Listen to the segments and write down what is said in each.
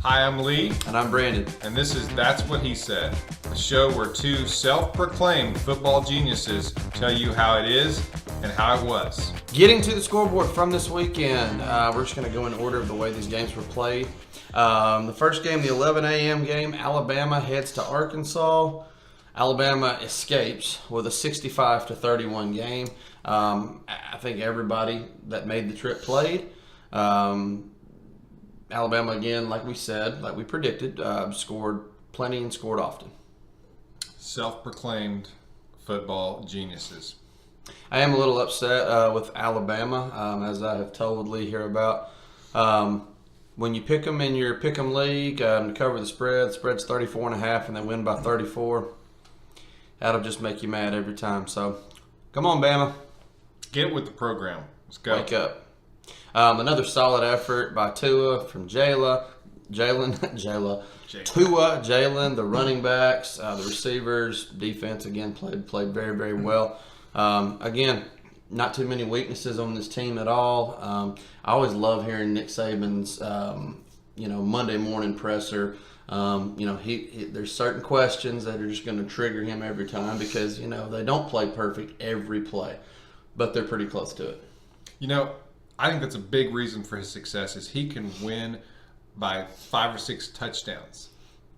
Hi, I'm Lee. And I'm Brandon. And this is That's What He Said, a show where two self-proclaimed football geniuses tell you how it is and how it was. Getting to the scoreboard from this weekend, we're just going to go in order of the way these games were played. The first game, the 11 a.m. game, Alabama heads to Arkansas. Alabama escapes with a 65-31 game. I think everybody that made the trip played. Alabama, again, like we said, like we predicted, scored plenty and scored often. Self-proclaimed football geniuses. I am a little upset with Alabama, as I have told Lee here about. When you pick them in your pick 'em league to cover the spread's 34.5 and they win by 34, that'll just make you mad every time. So, come on, Bama. Get with the program. Let's go. Wake up. Another solid effort by Tua from Tua, Jalen, the running backs, the receivers, defense again played very, very well. Again, not too many weaknesses on this team at all. I always love hearing Nick Saban's Monday morning presser. There's certain questions that are just going to trigger him every time because they don't play perfect every play, but they're pretty close to it. I think that's a big reason for his success is he can win by 5 or 6 touchdowns.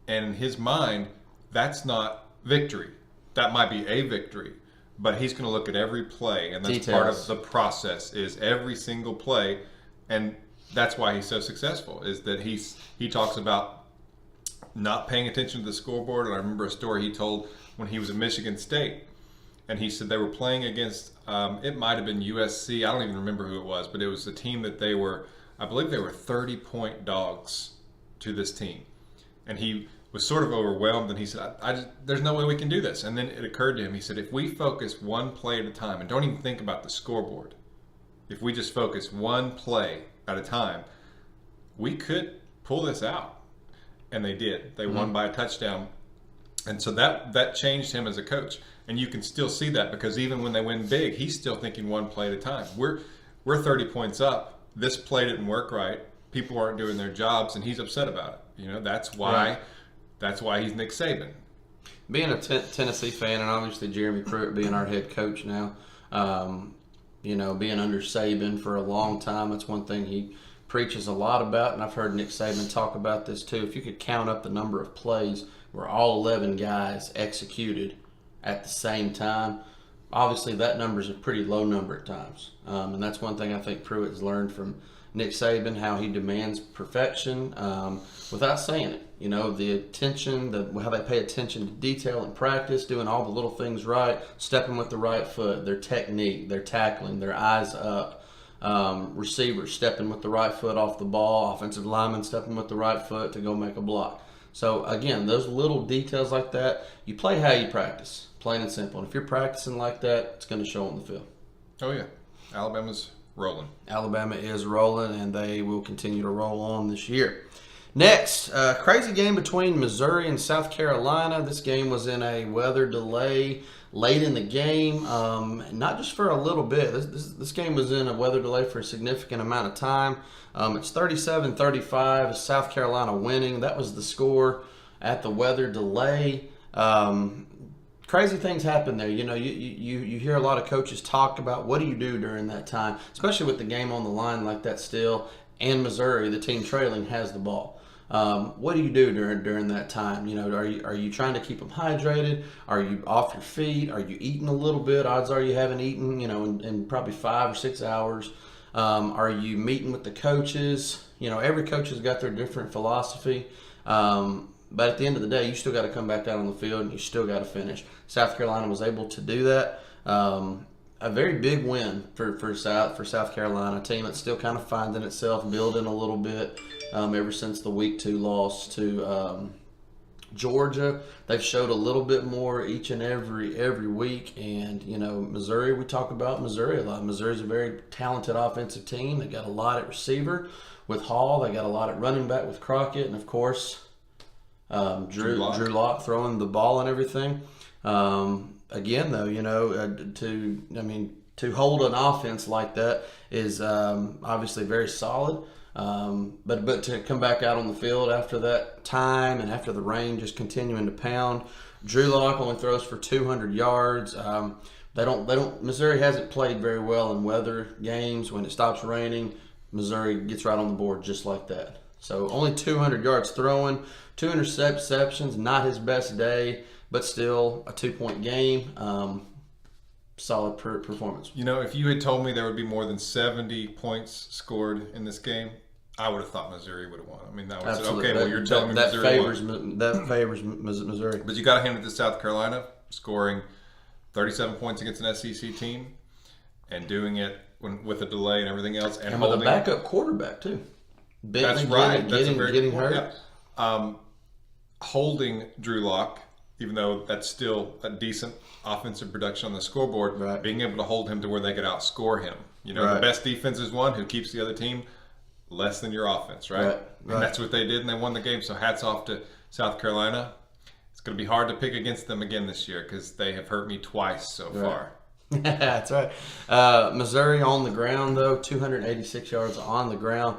And in his mind, that's not victory. That might be a victory, but he's going to look at every play, and that's part of the process is every single play. And that's why he's so successful is that he talks about not paying attention to the scoreboard. And I remember a story he told when he was at Michigan State. And he said they were playing against, it might have been USC. I don't even remember who it was, but it was a team that I believe they were 30-point dogs to this team. And he was sort of overwhelmed, and he said, there's no way we can do this. And then it occurred to him, he said, if we focus one play at a time and don't even think about the scoreboard, if we just focus one play at a time, we could pull this out. And they did. They won by a touchdown. And so that changed him as a coach. And you can still see that because even when they win big, he's still thinking one play at a time. We're 30 points up. This play didn't work right. People aren't doing their jobs, and he's upset about it. That's why he's Nick Saban. Being a Tennessee fan, and obviously Jeremy Pruitt being our head coach now, being under Saban for a long time, that's one thing he preaches a lot about, and I've heard Nick Saban talk about this too. If you could count up the number of plays where all 11 guys executed at the same time, obviously that number is a pretty low number at times. And that's one thing I think Pruitt has learned from Nick Saban, how he demands perfection without saying it. The attention, how they pay attention to detail in practice, doing all the little things right, stepping with the right foot, their technique, their tackling, their eyes up, receivers stepping with the right foot off the ball, offensive linemen stepping with the right foot to go make a block. So, again, those little details like that, you play how you practice, plain and simple. And if you're practicing like that, it's going to show on the field. Oh, yeah. Alabama's rolling. Alabama is rolling, and they will continue to roll on this year. Next, crazy game between Missouri and South Carolina. This game was in a weather delay late in the game, not just for a little bit. This game was in a weather delay for a significant amount of time. It's 37-35, South Carolina winning. That was the score at the weather delay. Crazy things happen there. You hear a lot of coaches talk about what do you do during that time, especially with the game on the line like that still, and Missouri, the team trailing, has the ball. What do you do during that time? Are you trying to keep them hydrated? Are you off your feet? Are you eating a little bit? Odds are you haven't eaten, in probably 5 or 6 hours. Are you meeting with the coaches? Every coach has got their different philosophy. But at the end of the day, you still got to come back out on the field and you still got to finish. South Carolina was able to do that. A very big win for South Carolina, a team that's still kind of finding itself, building a little bit ever since the Week 2 loss to Georgia. They've showed a little bit more each and every week. And, Missouri, we talk about Missouri a lot. Missouri's a very talented offensive team. They got a lot at receiver with Hall. They got a lot at running back with Crockett. And, of course, Drew Lock throwing the ball and everything. Again, though, to hold an offense like that is obviously very solid. But to come back out on the field after that time and after the rain just continuing to pound, Drew Lock only throws for 200 yards. Missouri hasn't played very well in weather games. When it stops raining, Missouri gets right on the board just like that. So only 200 yards throwing, 2 interceptions, not his best day, but still a 2-point game. Solid performance. You know, if you had told me there would be more than 70 points scored in this game, I would have thought Missouri would have won. I mean, that was Absolutely. okay. Well, you're telling me Missouri won. That favors Missouri. But you got to hand it to South Carolina, scoring 37 points against an SEC team and doing it with a delay and everything else, and with a backup quarterback too. That's right. Getting hurt. Yeah. Holding Drew Lock, even though that's still a decent offensive production on the scoreboard, right. Being able to hold him to where they could outscore him. You know, the best defense is one who keeps the other team less than your offense, right? And that's what they did, and they won the game. So hats off to South Carolina. It's going to be hard to pick against them again this year because they have hurt me twice so far. That's right. Missouri on the ground though, 286 yards on the ground.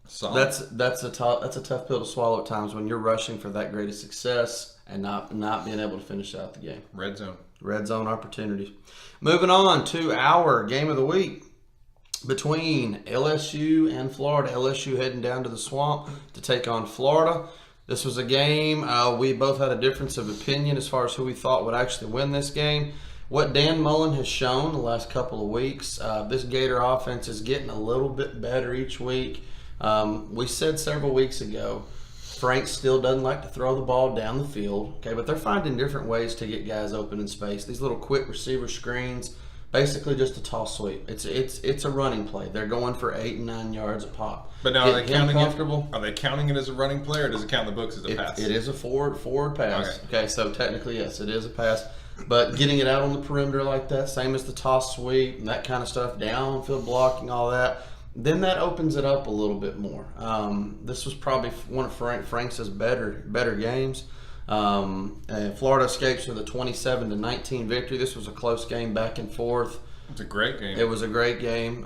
Solid. That's a tough pill to swallow at times when you're rushing for that great of success and not being able to finish out the game. Red zone Opportunities. Moving on to our game of the week between LSU and Florida. LSU heading down to the Swamp to take on Florida. This was a game we both had a difference of opinion as far as who we thought would actually win this game. What Dan Mullen has shown the last couple of weeks, this Gator offense is getting a little bit better each week. We said several weeks ago, Frank still doesn't like to throw the ball down the field, okay, but they're finding different ways to get guys open in space. These little quick receiver screens, basically just a toss sweep. It's a running play. They're going for 8 and 9 yards a pop. But now are they counting it as a running play, or does it count in the books as a pass? It is a forward pass. Okay, so technically yes, it is a pass. But getting it out on the perimeter like that, same as the toss sweep and that kind of stuff, downfield blocking, all that, then that opens it up a little bit more. This was probably one of Frank's better games. Florida escapes with a 27-19 victory. This was a close game, back and forth. It's a great game. It was a great game.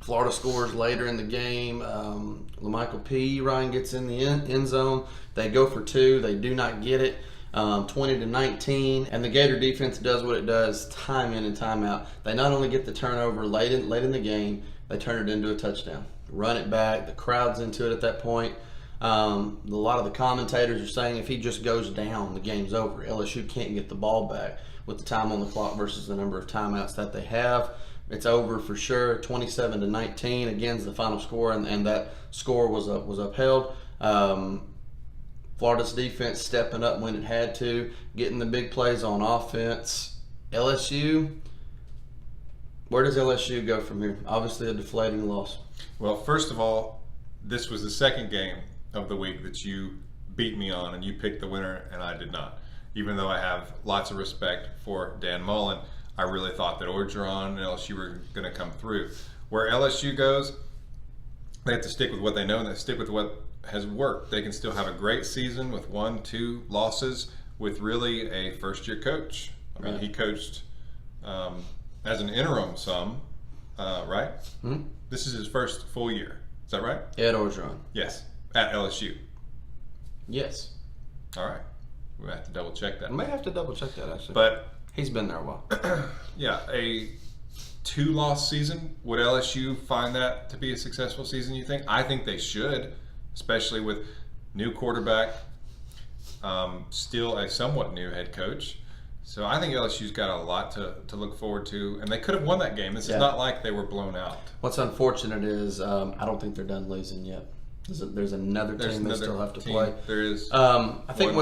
Florida scores later in the game. LaMichael P. Ryan gets in the end zone. They go for 2. They do not get it. 20-19, and the Gator defense does what it does time in and time out. They not only get the turnover late in the game, they turn it into a touchdown. Run it back. The crowd's into it at that point. A lot of the commentators are saying if he just goes down, the game's over. LSU can't get the ball back with the time on the clock versus the number of timeouts that they have. It's over for sure. 27-19 again is the final score, and that score was upheld. Florida's defense stepping up when it had to, getting the big plays on offense. LSU, where does LSU go from here? Obviously a deflating loss. Well, first of all, this was the second game of the week that you beat me on, and you picked the winner, and I did not. Even though I have lots of respect for Dan Mullen, I really thought that Orgeron and LSU were going to come through. Where LSU goes, they have to stick with what they know, and they stick with what has worked. They can still have a great season with 1-2 losses with really a first-year coach. I mean, he coached as an interim right? Mm-hmm. This is his first full year. Is that right? Ed Orgeron. Yes, at LSU. Yes. All right. We might have to double-check that. I may have to double-check that, actually. But he's been there a while. Yeah, a 2-loss season. Would LSU find that to be a successful season, you think? I think they should, especially with new quarterback, still a somewhat new head coach. So I think LSU's got a lot to look forward to, and they could have won that game. This is not like they were blown out. What's unfortunate is I don't think they're done losing yet. There's another team they still have to play. There is. I think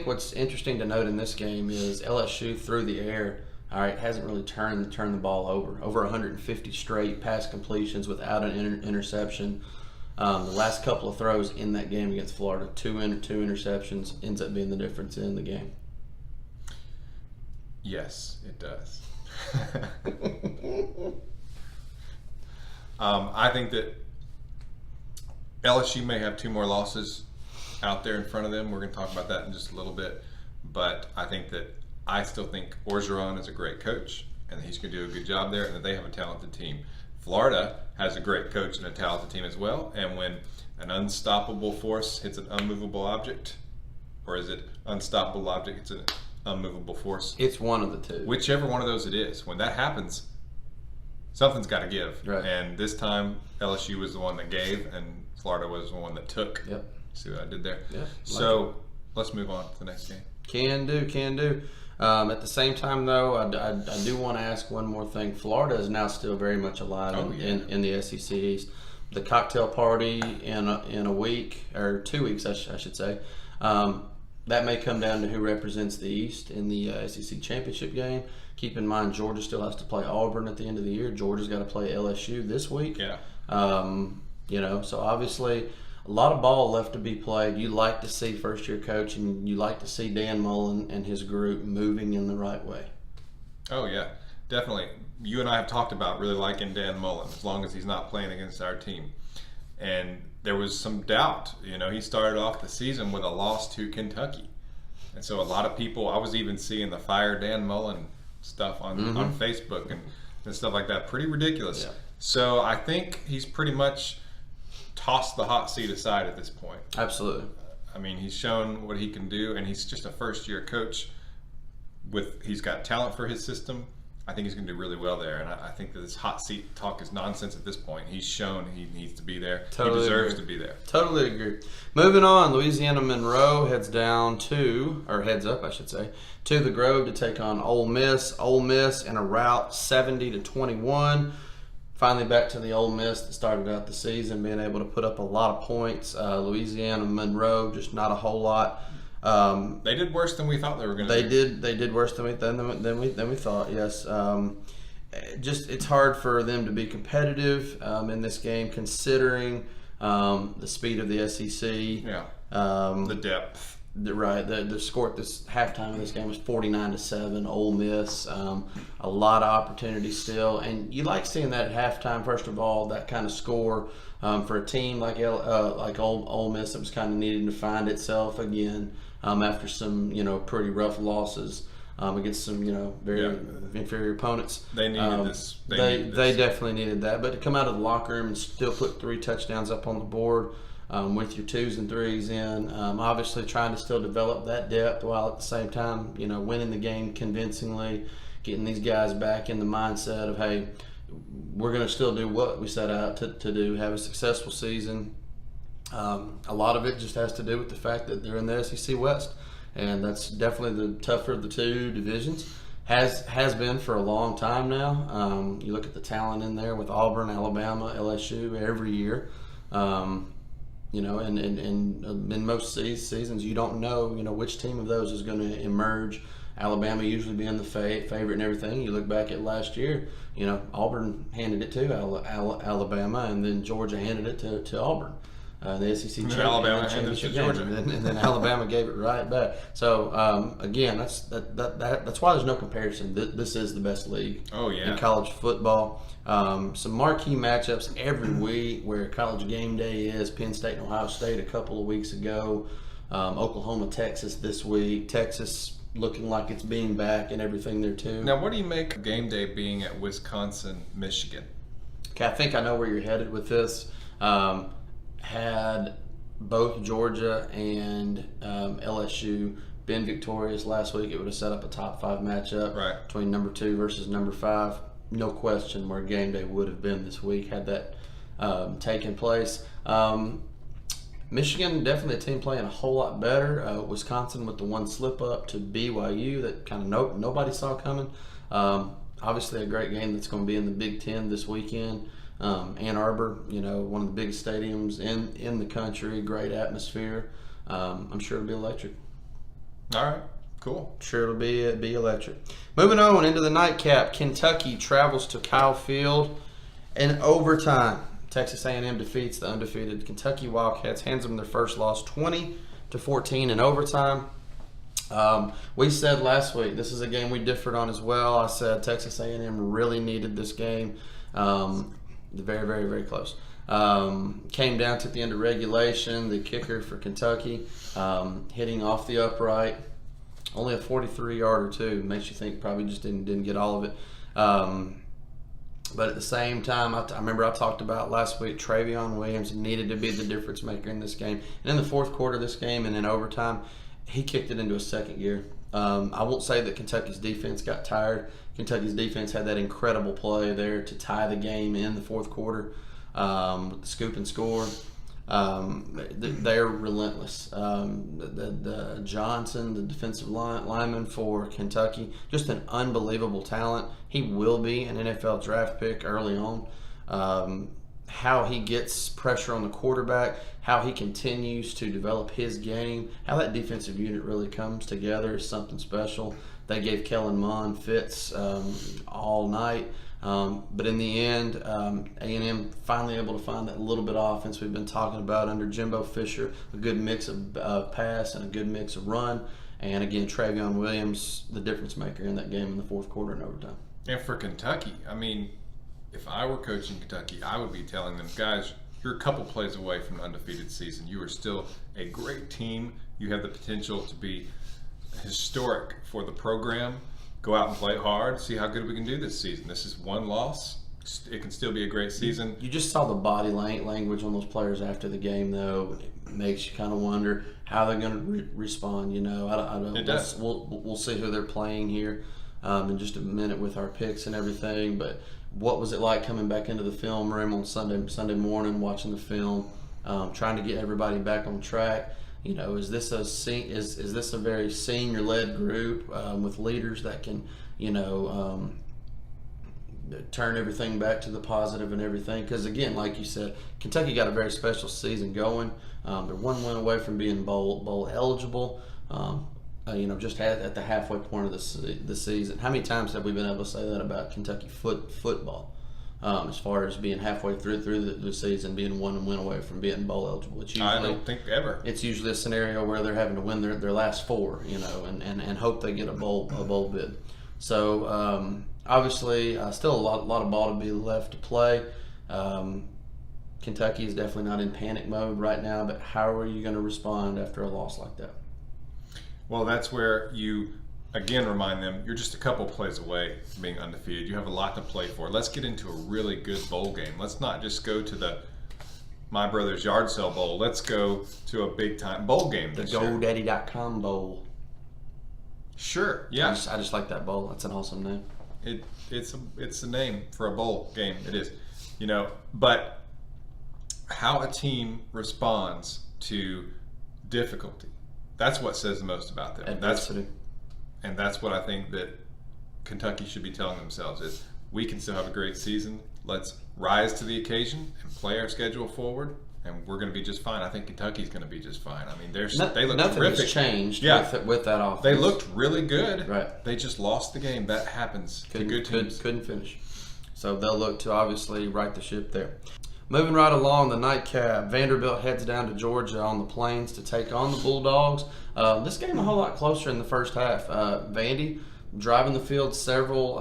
what's interesting to note in this game is LSU through the air. All right, hasn't really turned the ball over. Over 150 straight pass completions without an interception. The last couple of throws in that game against Florida, two interceptions, ends up being the difference in the game. Yes, it does. I think that LSU may have 2 more losses out there in front of them. We're going to talk about that in just a little bit. But I still think Orgeron is a great coach, and he's going to do a good job there, and that they have a talented team. Florida has a great coach and a talented team as well, and when an unstoppable force hits an unmovable object, or is it unstoppable object hits an unmovable force? It's one of the two. Whichever one of those it is. When that happens, something's got to give. Right. And this time, LSU was the one that gave, and Florida was the one that took. Yep. See what I did there? Yep. So let's move on to the next game. Can do. At the same time, though, I do want to ask one more thing. Florida is now still very much alive in the SEC East. The cocktail party in a week, or 2 weeks, I should say, that may come down to who represents the East in the SEC championship game. Keep in mind, Georgia still has to play Auburn at the end of the year. Georgia's got to play LSU this week. Yeah. So obviously a lot of ball left to be played. You like to see first-year coach, and you like to see Dan Mullen and his group moving in the right way. Oh, yeah, definitely. You and I have talked about really liking Dan Mullen as long as he's not playing against our team. And there was some doubt. He started off the season with a loss to Kentucky. And so a lot of people, I was even seeing the Fire Dan Mullen stuff on Facebook and stuff like that. Pretty ridiculous. Yeah. So I think he's pretty much tossed the hot seat aside at this point. Absolutely. I mean, he's shown what he can do, and he's just a first-year coach. He's got talent for his system. I think he's going to do really well there, and I think that this hot seat talk is nonsense at this point. He's shown he needs to be there. Totally he deserves agree. to be there. Totally agree. Moving on, Louisiana Monroe heads up, I should say, to the Grove to take on Ole Miss. Ole Miss in a rout 70-21. Finally back to the Ole Miss that started out the season, being able to put up a lot of points. Louisiana Monroe, just not a whole lot. They did worse than we thought they were going to do. They did worse than we thought. Yes. Just it's hard for them to be competitive in this game, considering the speed of the SEC. Yeah. The depth. The score at this halftime of this game was 49-7. Ole Miss, a lot of opportunities still, and you like seeing that at halftime. First of all, that kind of score for a team like Ole Miss that was kind of needing to find itself again after some pretty rough losses against some very inferior opponents. They needed this. They definitely needed that, but to come out of the locker room and still put 3 touchdowns up on the board. With your 2s and 3s in, obviously trying to still develop that depth while at the same time, winning the game convincingly, getting these guys back in the mindset of, hey, we're going to still do what we set out to do, have a successful season. A lot of it just has to do with the fact that they're in the SEC West, and that's definitely the tougher of the two divisions. Has been for a long time now. You look at the talent in there with Auburn, Alabama, LSU every year. And in most seasons, you don't know, which team of those is going to emerge. Alabama usually being the favorite and everything. You look back at last year, Auburn handed it to Alabama, and then Georgia handed it to Auburn. The SEC championship game, and then Alabama gave it right back. So again, that's why there's no comparison. This is the best league in college football. Some marquee matchups every week where College Game Day is. Penn State and Ohio State a couple of weeks ago. Oklahoma, Texas this week. Texas looking like it's being back and everything there too. Now, what do you make of game day being at Wisconsin, Michigan? Okay, I think I know where you're headed with this. Had both Georgia and LSU been victorious last week, it would have set up a top 5 matchup between number 2 versus number 5. No question where game day would have been this week had that taken place. Michigan, definitely a team playing a whole lot better. Wisconsin with the one slip up to BYU that kind of nobody saw coming. Obviously a great game that's going to be in the Big Ten this weekend. Ann Arbor, one of the biggest stadiums in the country, great atmosphere. I'm sure it'll be electric. All right, cool. Sure it'll be electric. Moving on into the nightcap, Kentucky travels to Kyle Field in overtime. Texas A&M defeats the undefeated Kentucky Wildcats, hands them their first loss 20-14 in overtime. We said last week, this is a game we differed on as well. I said Texas A&M really needed this game. Very, very, very close. Came down to the end of regulation. The kicker for Kentucky hitting off the upright. Only a 43-yarder too. Makes you think probably just didn't get all of it. But at the same time, I remember I talked about last week, Travion Williams needed to be the difference maker in this game. And in the fourth quarter of this game and in overtime, he kicked it into a second gear. I won't say that Kentucky's defense got tired. Kentucky's defense had that incredible play there to tie the game in the fourth quarter with the scoop and score. They're relentless. The Johnson, the defensive lineman for Kentucky, just an unbelievable talent. He will be an NFL draft pick early on. How he gets pressure on the quarterback, how he continues to develop his game, how that defensive unit really comes together is something special. They gave Kellen Mond fits all night. But in the end, A&M finally able to find that little bit of offense we've been talking about under Jimbo Fisher, a good mix of pass and a good mix of run. And again, Travion Williams, the difference maker in that game in the fourth quarter and overtime. And for Kentucky, I mean, if I were coaching Kentucky, I would be telling them, guys, you're a couple plays away from an undefeated season. You are still a great team. You have the potential to be historic for the program. Go out and play hard, see how good we can do this season. This is one loss. It can still be a great season. You just saw the body language on those players after the game, though. It makes you kind of wonder how they're going to respond. You know, I don't. It does. We'll see who they're playing here in just a minute with our picks and everything. But what was it like coming back into the film room on Sunday morning, watching the film, trying to get everybody back on track? You know, is this a very senior-led group with leaders that can, you know, turn everything back to the positive and everything? Because again, like you said, Kentucky got a very special season going. They're one win away from being bowl eligible. You know, just at the halfway point of the season. How many times have we been able to say that about Kentucky football? As far as being halfway through the season, being one win away from being bowl eligible. It's usually, I don't think ever. It's usually a scenario where they're having to win their last four, you know, and hope they get a bowl bid. So obviously, still a lot of ball to be left to play. Kentucky is definitely not in panic mode right now, but how are you going to respond after a loss like that? Well, that's where you, again, remind them you're just a couple plays away from being undefeated. You have a lot to play for. Let's get into a really good bowl game. Let's not just go to the My Brother's Yard Sale Bowl. Let's go to a big-time bowl game The this year. GoDaddy.com Bowl. Sure, yeah. I just like that bowl. That's an awesome name. It's a name for a bowl game. It is, you know. But how a team responds to difficulty, that's what says the most about them. Adversity. And that's what I think that Kentucky should be telling themselves is we can still have a great season. Let's rise to the occasion and play our schedule forward, and we're going to be just fine. I think Kentucky's going to be just fine. I mean, they look nothing terrific. Has changed with that offense. They looked really good. Right. They just lost the game. That happens to good teams. Couldn't finish. So they'll look to obviously right the ship there. Moving right along, the nightcap. Vanderbilt heads down to Georgia on the Plains to take on the Bulldogs. This game a whole lot closer in the first half. Vandy driving the field several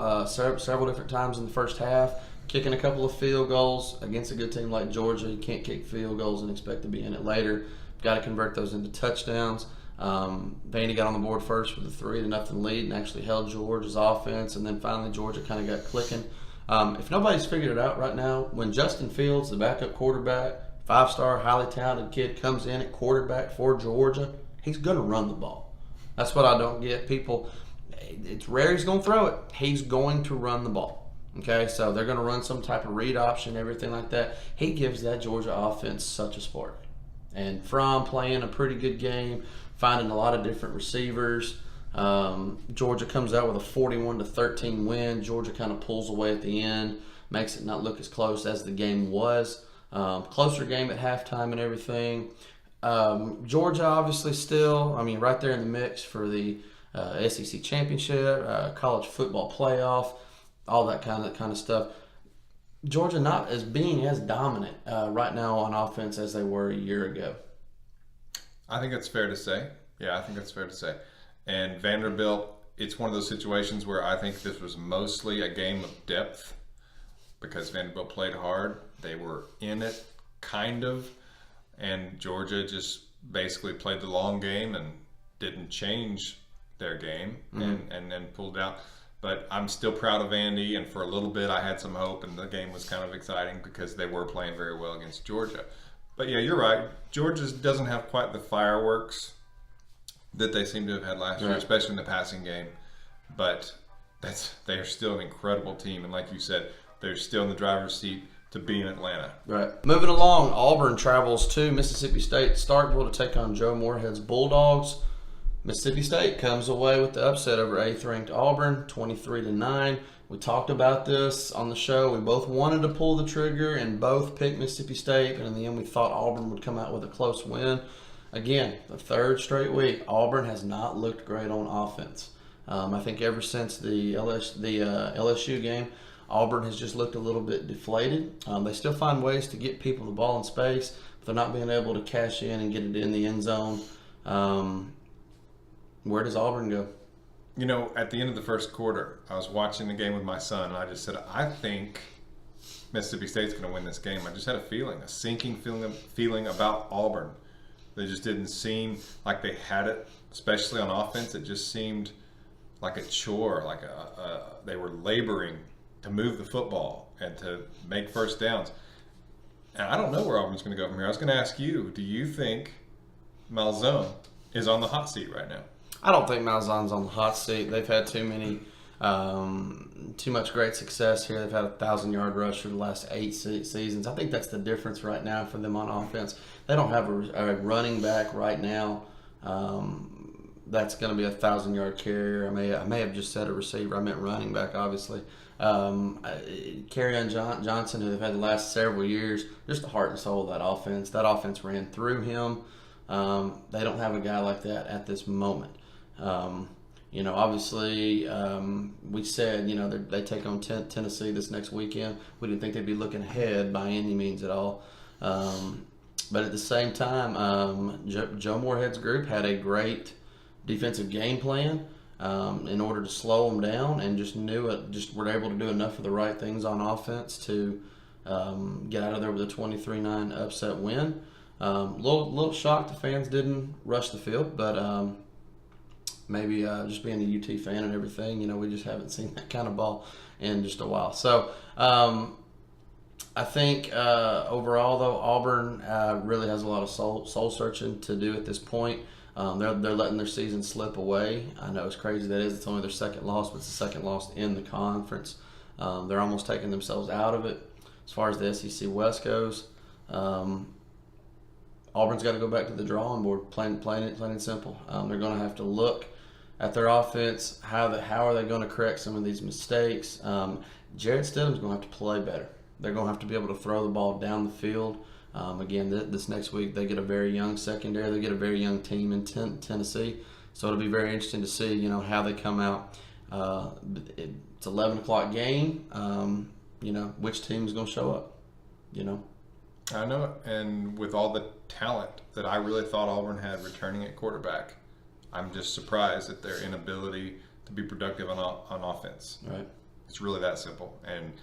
different times in the first half, kicking a couple of field goals against a good team like Georgia. You can't kick field goals and expect to be in it later. Got to convert those into touchdowns. Vandy got on the board first with a 3-0 lead and actually held Georgia's offense, and then finally Georgia kind of got clicking. If nobody's figured it out right now, when Justin Fields, the backup quarterback, 5-star, highly talented kid, comes in at quarterback for Georgia, he's going to run the ball. That's what I don't get. People, it's rare he's going to throw it. He's going to run the ball. Okay, so they're going to run some type of read option, everything like that. He gives that Georgia offense such a spark. And from playing a pretty good game, finding a lot of different receivers, Georgia comes out with a 41-13 win. Georgia kind of pulls away at the end, makes it not look as close as the game was. Closer game at halftime and everything. Georgia obviously still, right there in the mix for the SEC championship, college football playoff, all that kind of stuff. Georgia not as being as dominant right now on offense as they were a year ago. I think that's fair to say. Yeah, I think that's fair to say. And Vanderbilt, it's one of those situations where I think this was mostly a game of depth because Vanderbilt played hard. They were in it, kind of, and Georgia just basically played the long game and didn't change their game and then pulled out. But I'm still proud of Andy, and for a little bit I had some hope, and the game was kind of exciting because they were playing very well against Georgia. But yeah, you're right. Georgia doesn't have quite the fireworks that they seem to have had last year, especially in the passing game. But they are still an incredible team, and like you said, they're still in the driver's seat to be in Atlanta. Right. Moving along, Auburn travels to Mississippi State Starkville to take on Joe Moorhead's Bulldogs. Mississippi State comes away with the upset over 8th-ranked Auburn, 23-9. We talked about this on the show. We both wanted to pull the trigger and both picked Mississippi State, but in the end we thought Auburn would come out with a close win. Again, the third straight week, Auburn has not looked great on offense. I think ever since the LSU game, Auburn has just looked a little bit deflated. They still find ways to get people the ball in space, but they're not being able to cash in and get it in the end zone. Where does Auburn go? You know, at the end of the first quarter, I was watching the game with my son, and I just said, I think Mississippi State's going to win this game. I just had a sinking feeling about Auburn. They just didn't seem like they had it, especially on offense. It just seemed like a chore, they were laboring to move the football and to make first downs. And I don't know where Auburn's going to go from here. I was going to ask you, do you think Malzone is on the hot seat right now? I don't think Malzahn's on the hot seat. They've had too much great success here. They've had a 1,000-yard rush for the last 8 seasons. I think that's the difference right now for them on offense. They don't have a running back right now that's going to be a 1,000-yard carrier. I may have just said a receiver. I meant running back, obviously. Kerryon Johnson, who they've had the last several years, just the heart and soul of that offense. That offense ran through him. They don't have a guy like that at this moment. Obviously, we said, they take on Tennessee this next weekend. We didn't think they'd be looking ahead by any means at all. But at the same time, Joe Moorhead's group had a great defensive game plan in order to slow them down, and just were able to do enough of the right things on offense to get out of there with a 23-9 upset win. Little shocked the fans didn't rush the field, but maybe just being a UT fan and everything, we just haven't seen that kind of ball in just a while. So I think overall, though, Auburn really has a lot of soul searching to do at this point. They're letting their season slip away. I know it's crazy that is. It's only their second loss, but it's the second loss in the conference. They're almost taking themselves out of it as far as the SEC West goes. Auburn's got to go back to the drawing board, plain and simple. They're going to have to look at their offense. How are they going to correct some of these mistakes? Jarrett Stidham's going to have to play better. They're going to have to be able to throw the ball down the field. Again, this next week they get a very young secondary. They get a very young team in Tennessee. So it'll be very interesting to see, how they come out. It's 11 o'clock game. Which team's going to show up, I know it. And with all the talent that I really thought Auburn had returning at quarterback, I'm just surprised at their inability to be productive on offense. Right. It's really that simple. And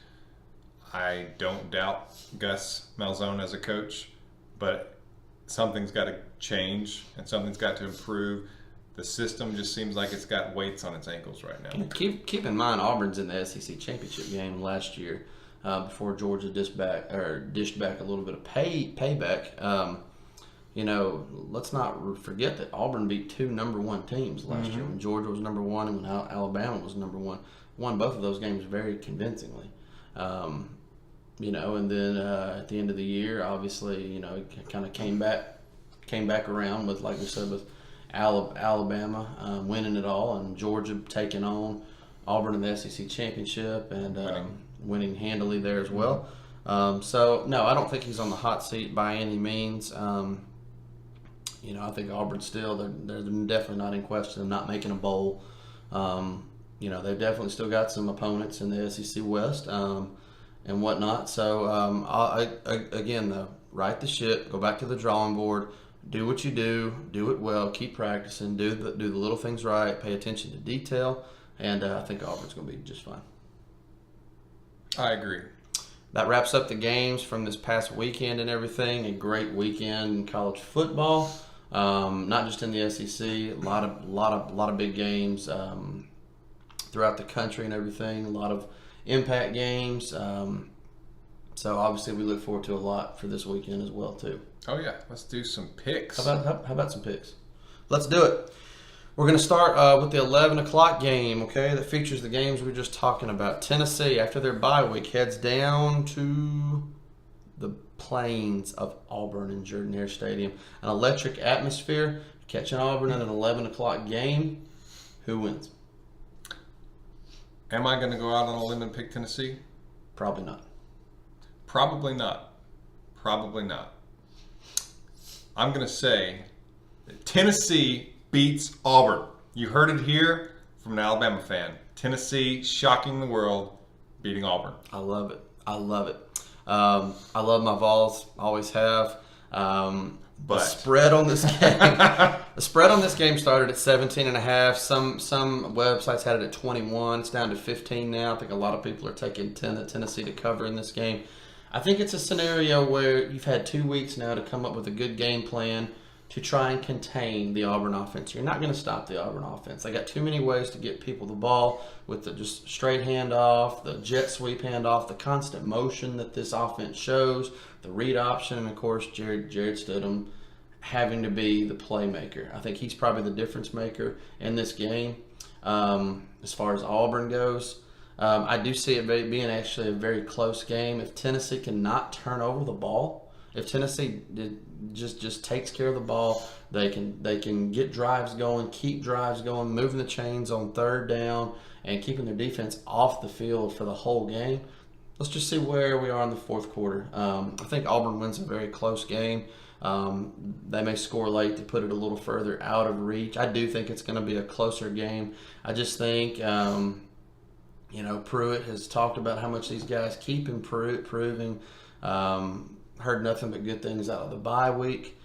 I don't doubt Gus Malzone as a coach, but something's got to change and something's got to improve. The system just seems like it's got weights on its ankles right now. Keep in mind, Auburn's in the SEC championship game last year before Georgia dished back a little bit of payback. Let's not forget that Auburn beat 2 number 1 teams last year when Georgia was number 1 and when Alabama was number 1. Won both of those games very convincingly. And then at the end of the year, obviously, it kind of came back around with, like we said, with Alabama winning it all, and Georgia taking on Auburn in the SEC championship and winning handily there as well. So no, I don't think he's on the hot seat by any means. I think Auburn still they're definitely not in question of not making a bowl. They've definitely still got some opponents in the SEC West and whatnot. So again though, right the ship, go back to the drawing board, do what you do it well, keep practicing, do the little things right, pay attention to detail, and I think Auburn's going to be just fine. I agree. That wraps up the games from this past weekend and everything. A great weekend in college football, not just in the SEC. A lot of big games. throughout the country and everything. A lot of impact games. So obviously we look forward to a lot for this weekend as well too. Oh yeah, let's do some picks. How about some picks? Let's do it. We're going to start with the 11 o'clock game, okay, that features the games we were just talking about. Tennessee, after their bye week, heads down to the plains of Auburn in Jordan-Hare Stadium. An electric atmosphere, catching Auburn in an 11 o'clock game. Who wins? Am I going to go out on a limb and pick Tennessee? Probably not. Probably not. Probably not. I'm going to say that Tennessee beats Auburn. You heard it here from an Alabama fan. Tennessee shocking the world, beating Auburn. I love it. I love it. I love my Vols. Always have. The spread on this game started at 17.5. Some websites had it at 21. It's down to 15 now. I think a lot of people are taking Tennessee to cover in this game. I think it's a scenario where you've had 2 weeks now to come up with a good game plan to try and contain the Auburn offense. You're not going to stop the Auburn offense. They got too many ways to get people the ball with the just straight handoff, the jet sweep handoff, the constant motion that this offense shows, the read option, and of course Jared Stidham having to be the playmaker. I think he's probably the difference maker in this game as far as Auburn goes. I do see it being actually a very close game. If Tennessee cannot turn over the ball, if Tennessee just takes care of the ball, they can get drives going, keep drives going, moving the chains on third down, and keeping their defense off the field for the whole game. Let's just see where we are in the fourth quarter. I think Auburn wins a very close game. They may score late to put it a little further out of reach. I do think it's going to be a closer game. I just think, Pruitt has talked about how much these guys keep improving. Heard nothing but good things out of the bye week.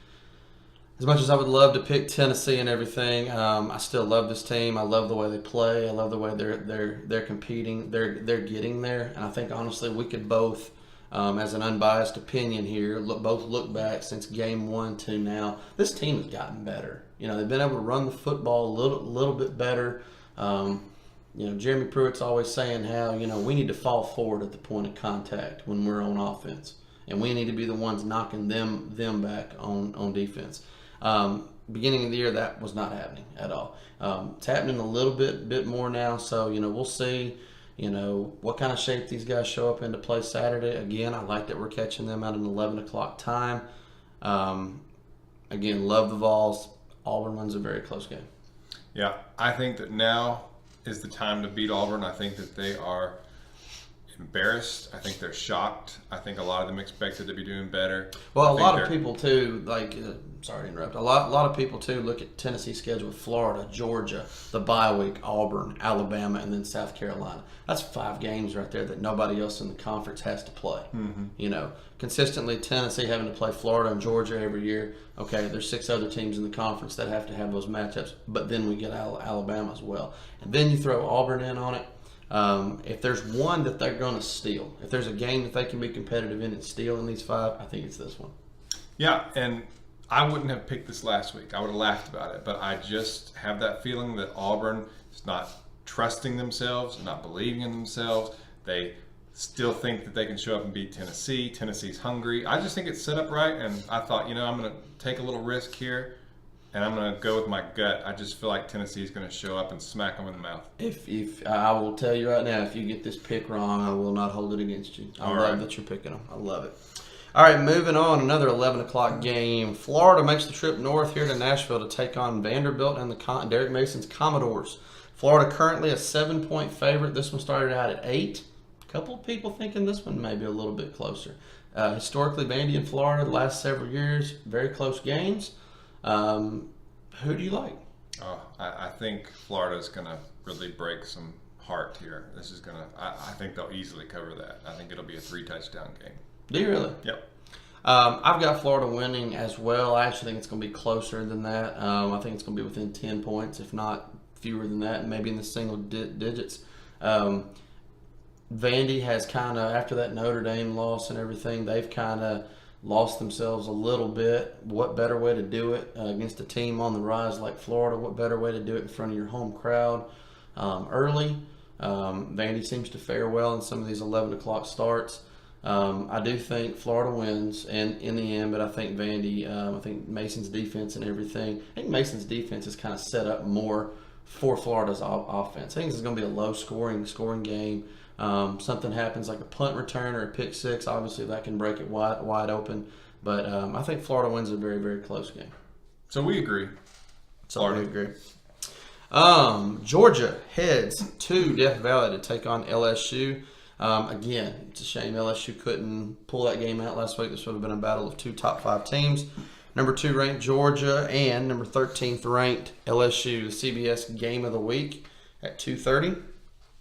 As much as I would love to pick Tennessee and everything, I still love this team. I love the way they play. I love the way they're competing. They're getting there, and I think honestly we could both, as an unbiased opinion here, look back since game 1 to now. This team has gotten better. They've been able to run the football a little bit better. Jeremy Pruitt's always saying how we need to fall forward at the point of contact when we're on offense. And we need to be the ones knocking them back on defense. Beginning of the year, that was not happening at all. It's happening a little bit more now. So, we'll see, what kind of shape these guys show up into play Saturday. Again, I like that we're catching them at an 11 o'clock time. Again, love the Vols. Auburn wins a very close game. Yeah, I think that now is the time to beat Auburn. I think that they are embarrassed. I think they're shocked. I think a lot of them expected to be doing better. Well, a lot of people too, sorry to interrupt. A lot of people too look at Tennessee's schedule with Florida, Georgia, the bye week, Auburn, Alabama, and then South Carolina. That's 5 games right there that nobody else in the conference has to play. Mm-hmm. Consistently Tennessee having to play Florida and Georgia every year. Okay, there's 6 other teams in the conference that have to have those matchups, but then we get Alabama as well. And then you throw Auburn in on it. If there's one that they're going to steal, if there's a game that they can be competitive in and steal in these 5, I think it's this one. Yeah, and I wouldn't have picked this last week. I would have laughed about it, but I just have that feeling that Auburn is not trusting themselves, not believing in themselves. They still think that they can show up and beat Tennessee. Tennessee's hungry. I just think it's set up right, and I thought, I'm going to take a little risk here. And I'm going to go with my gut. I just feel like Tennessee is going to show up and smack them in the mouth. If I will tell you right now, if you get this pick wrong, I will not hold it against you. I love that you're picking them. I love it. All right, moving on. Another 11 o'clock game. Florida makes the trip north here to Nashville to take on Vanderbilt and Derek Mason's Commodores. Florida currently a 7-point favorite. This one started out at 8. A couple of people thinking this one may be a little bit closer. Historically, Vandy and Florida the last several years, very close games. Who do you like? I think Florida's going to really break some heart here. This is going to, I think they'll easily cover that. I think it'll be a 3-touchdown game. Do you really? Yep. I've got Florida winning as well. I actually think it's going to be closer than that. I think it's going to be within 10 points, if not fewer than that, and maybe in the single digits. Vandy has kind of, after that Notre Dame loss and everything, they've kind of lost themselves a little bit. What better way to do it against a team on the rise like Florida? What better way to do it in front of your home crowd early? Vandy seems to fare well in some of these 11 o'clock starts. I do think Florida wins in the end, but I think Vandy, I think Mason's defense and everything, I think Mason's defense is kind of set up more for Florida's offense. I think this is going to be a low-scoring game. Something happens like a punt return or a pick six. Obviously, that can break it wide open. But I think Florida wins a very, very close game. So we agree. So we agree. Georgia heads to Death Valley to take on LSU. Again, it's a shame LSU couldn't pull that game out last week. This would have been a battle of two top 5 teams. Number 2 ranked Georgia and number 13th ranked LSU. The CBS game of the week at 2:30.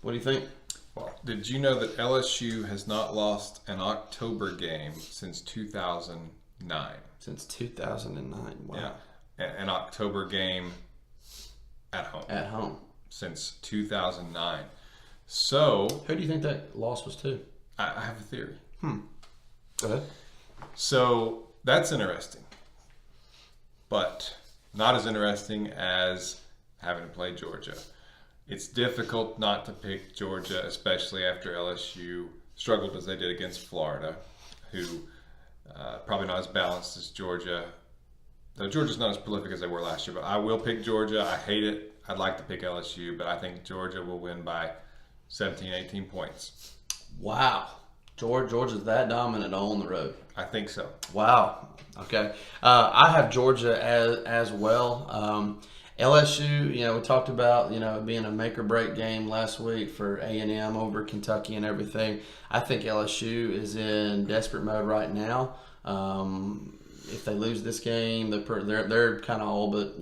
What do you think? Well, did you know that LSU has not lost an October game since 2009? Since 2009. Wow. Yeah, an October game at home. At home. Since 2009. So, who do you think that loss was to? I have a theory. Go ahead. So, that's interesting. But not as interesting as having to play Georgia. It's difficult not to pick Georgia, especially after LSU struggled as they did against Florida, who probably not as balanced as Georgia. Though Georgia's not as prolific as they were last year, but I will pick Georgia. I hate it. I'd like to pick LSU, but I think Georgia will win by 17, 18 points. Wow. Georgia's that dominant on the road. I think so. Wow. Okay. I have Georgia as well. LSU, we talked about, it being a make or break game last week for A&M over Kentucky and everything. I think LSU is in desperate mode right now. If they lose this game, they're kind of all but,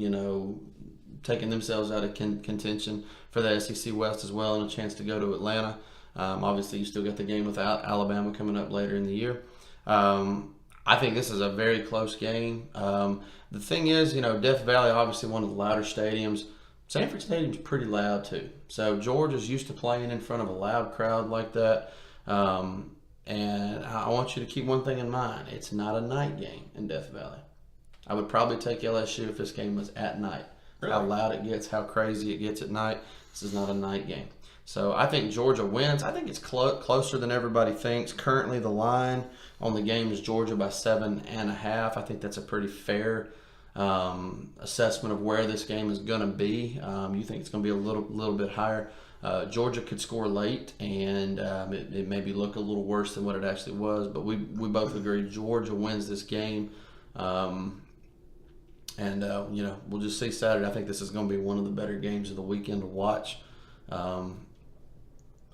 taking themselves out of contention for the SEC West as well and a chance to go to Atlanta. Obviously, you still got the game without Alabama coming up later in the year. I think this is a very close game. The thing is, Death Valley, obviously one of the louder stadiums. Sanford Stadium's pretty loud too. So Georgia's used to playing in front of a loud crowd like that. And I want you to keep one thing in mind. It's not a night game in Death Valley. I would probably take LSU if this game was at night. Really? How loud it gets, how crazy it gets at night. This is not a night game. So I think Georgia wins. I think it's closer than everybody thinks. Currently, the line on the game is Georgia by 7.5. I think that's a pretty fair assessment of where this game is going to be. You think it's going to be a little bit higher. Georgia could score late, and it maybe look a little worse than what it actually was. But we both agree Georgia wins this game. We'll just see Saturday. I think this is going to be one of the better games of the weekend to watch.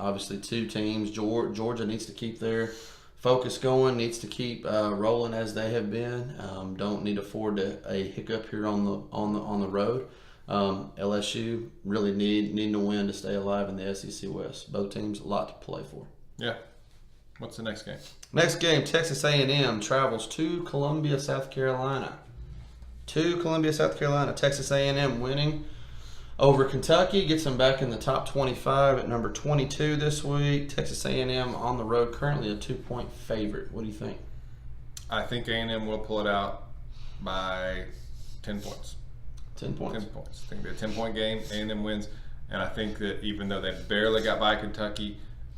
Obviously, 2 teams. Georgia needs to keep their focus going, needs to keep rolling as they have been. Don't need to afford a hiccup here on the road. LSU really needing to win to stay alive in the SEC West. Both teams, a lot to play for. Yeah. What's the next game? Next game, Texas A&M travels to Columbia, South Carolina. Texas A&M winning over Kentucky, gets them back in the top 25 at number 22 this week. Texas A&M on the road, currently a 2-point favorite. What do you think? I think A&M will pull it out by 10 points. 10 points. 10 points. I think it'll be a 10-point game. A&M wins. And I think that even though they barely got by Kentucky,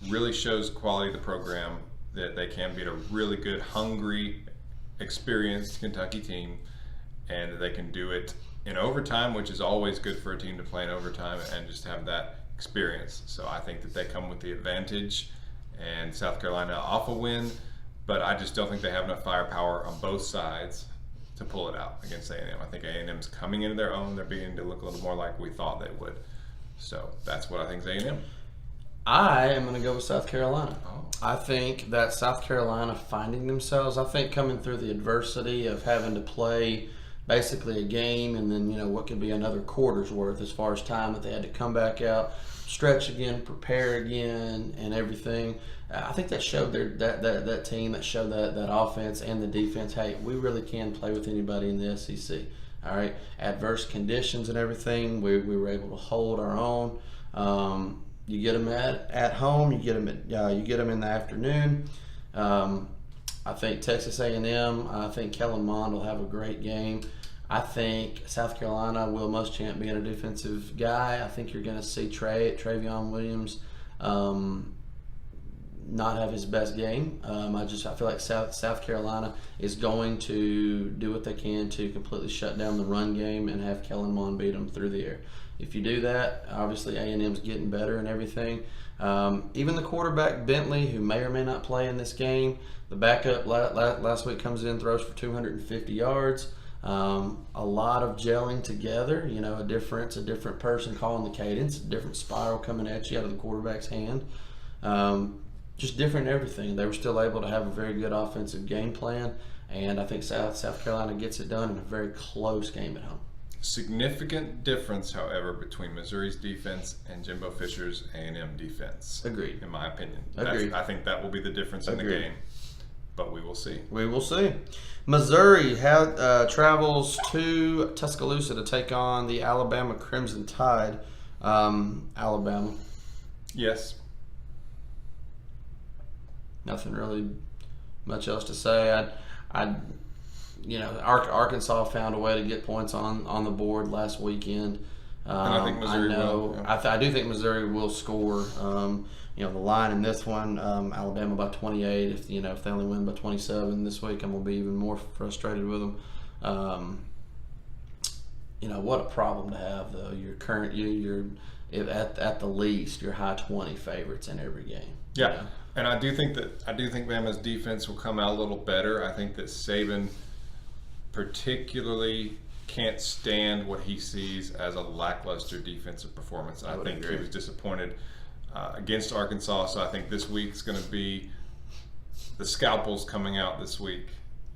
really shows quality of the program that they can beat a really good, hungry, experienced Kentucky team, and that they can do it in overtime, which is always good for a team to play in overtime and just have that experience. So I think that they come with the advantage, and South Carolina off a win, but I just don't think they have enough firepower on both sides to pull it out against A&M. I think A&M's coming into their own. They're beginning to look a little more like we thought they would. So that's what I think is A&M. I am going to go with South Carolina. Oh. I think that South Carolina finding themselves, I think coming through the adversity of having to play basically a game and then, what could be another quarter's worth as far as time that they had to come back out, stretch again, prepare again, and everything. I think that showed that team, that showed that offense and the defense, hey, we really can play with anybody in the SEC. All right, adverse conditions and everything, we were able to hold our own. You get them at home, you get them in the afternoon. I think Texas A&M, I think Kellen Mond will have a great game. I think South Carolina, Will Muschamp being a defensive guy, I think you're going to see Travion Williams not have his best game. I feel like South Carolina is going to do what they can to completely shut down the run game and have Kellen Mond beat them through the air. If you do that, obviously A&M's getting better and everything. Even the quarterback Bentley, who may or may not play in this game, the backup last week comes in, throws for 250 yards. A lot of gelling together. A different person calling the cadence, a different spiral coming at you out of the quarterback's hand. Just different everything. They were still able to have a very good offensive game plan, and I think South Carolina gets it done in a very close game at home. Significant difference, however, between Missouri's defense and Jimbo Fisher's A&M defense. Agreed. In my opinion. Agreed. I think that will be the difference in the game, but we will see. We will see. Missouri travels to Tuscaloosa to take on the Alabama Crimson Tide. Alabama. Yes. Nothing really much else to say. Arkansas found a way to get points on the board last weekend. And I think Missouri will. Yeah. I do think Missouri will score. The line in this one, Alabama by 28. If they only win by 27 this week, I'm gonna be even more frustrated with them. What a problem to have though. You're at the least you're high 20 favorites in every game. Yeah. And I do think Bama's defense will come out a little better. I think that Saban particularly can't stand what he sees as a lackluster defensive performance. I think he was disappointed against Arkansas. So I think this week's going to be the scalpels coming out this week.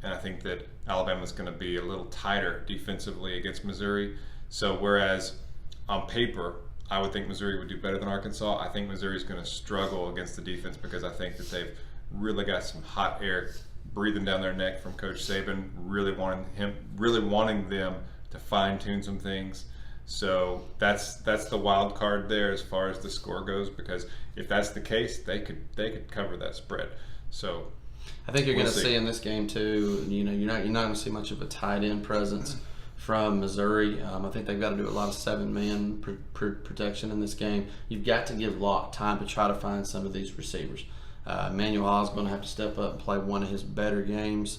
And I think that Alabama's going to be a little tighter defensively against Missouri. So whereas on paper, I would think Missouri would do better than Arkansas, I think Missouri's going to struggle against the defense because I think that they've really got some hot air breathing down their neck from Coach Saban, really wanting them to fine-tune some things. So that's the wild card there as far as the score goes, because if that's the case, they could cover that spread. So I think you're going to see in this game too. You're not going to see much of a tight end presence from Missouri. I think they've got to do a lot of 7-man protection in this game. You've got to give Locke time to try to find some of these receivers. Manuel Hall's going to have to step up and play one of his better games.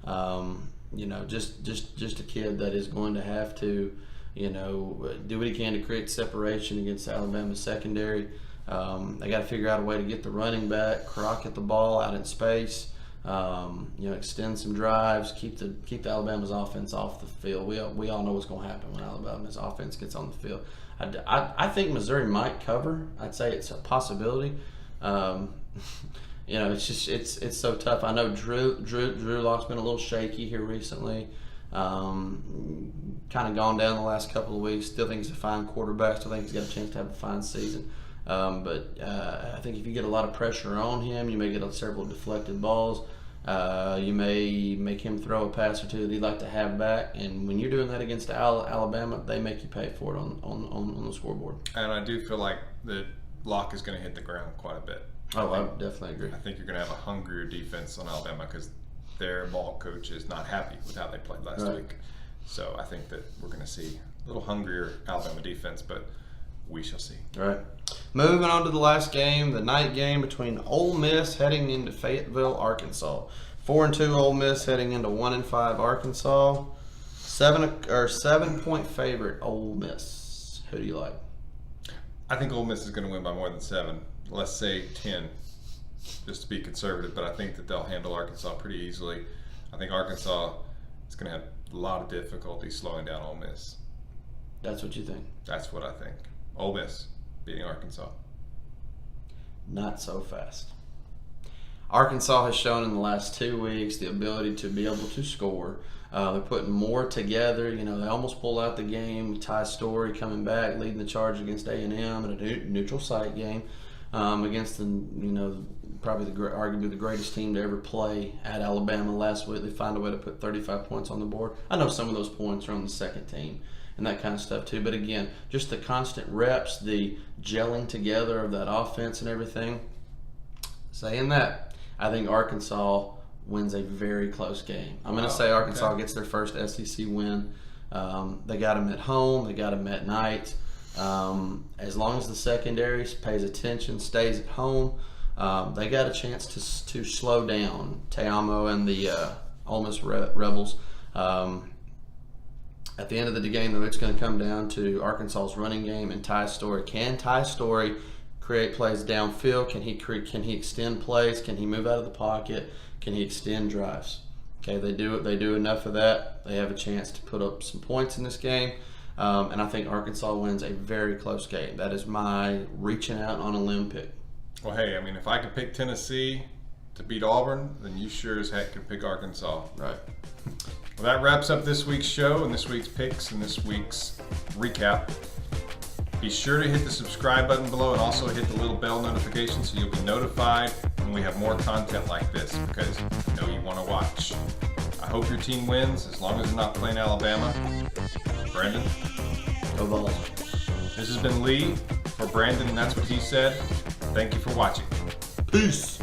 Just a kid that is going to have to, do what he can to create separation against the Alabama secondary. They got to figure out a way to get the running back, Crockett the ball out in space. Extend some drives, keep the Alabama's offense off the field. We all know what's going to happen when Alabama's offense gets on the field. I think Missouri might cover. I'd say it's a possibility. It's so tough. I know Drew Locke's been a little shaky here recently. Kind of gone down the last couple of weeks. Still think he's a fine quarterback. Still think he's got a chance to have a fine season. But I think if you get a lot of pressure on him, you may get several deflected balls. You may make him throw a pass or two that he'd like to have back. And when you're doing that against Alabama, they make you pay for it on the scoreboard. And I do feel like that Locke is going to hit the ground quite a bit. I definitely agree. I think you're going to have a hungrier defense on Alabama because their ball coach is not happy with how they played last week. So I think that we're going to see a little hungrier Alabama defense, but we shall see. All right. Moving on to the last game, the night game between Ole Miss heading into Fayetteville, Arkansas. 4-2 Ole Miss heading into 1-5 Arkansas. 7-point favorite Ole Miss. Who do you like? I think Ole Miss is going to win by more than 7. Let's say 10, just to be conservative. But I think that they'll handle Arkansas pretty easily. I think Arkansas is going to have a lot of difficulty slowing down Ole Miss. That's what you think? That's what I think. Ole Miss beating Arkansas. Not so fast. Arkansas has shown in the last 2 weeks the ability to be able to score. They're putting more together. They almost pulled out the game. Ty Story coming back, leading the charge against A&M in a neutral site game against arguably the greatest team to ever play at Alabama last week. They find a way to put 35 points on the board. I know some of those points are on the second team and that kind of stuff too. But again, just the constant reps, the gelling together of that offense and everything. Saying that, I think Arkansas wins a very close game. I'm going to say Arkansas gets their first SEC win. They got them at home. They got them at night. As long as the secondary pays attention, stays at home, they got a chance to slow down Teamo and the Ole Miss Rebels. At the end of the game, though, it's going to come down to Arkansas's running game and Ty Story. Can Ty Story create plays downfield? Can he extend plays? Can he move out of the pocket? Can he extend drives? Okay, they do enough of that. They have a chance to put up some points in this game. And I think Arkansas wins a very close game. That is my reaching out on a limb pick. Well, hey, I mean, if I could pick Tennessee to beat Auburn, then you sure as heck could pick Arkansas. Right. Well, that wraps up this week's show and this week's picks and this week's recap. Be sure to hit the subscribe button below and also hit the little bell notification so you'll be notified when we have more content like this, because I know you want to watch. I hope your team wins as long as they're not playing Alabama. Brandon? Go Vols. This has been Lee for Brandon, and that's what he said. Thank you for watching. Peace.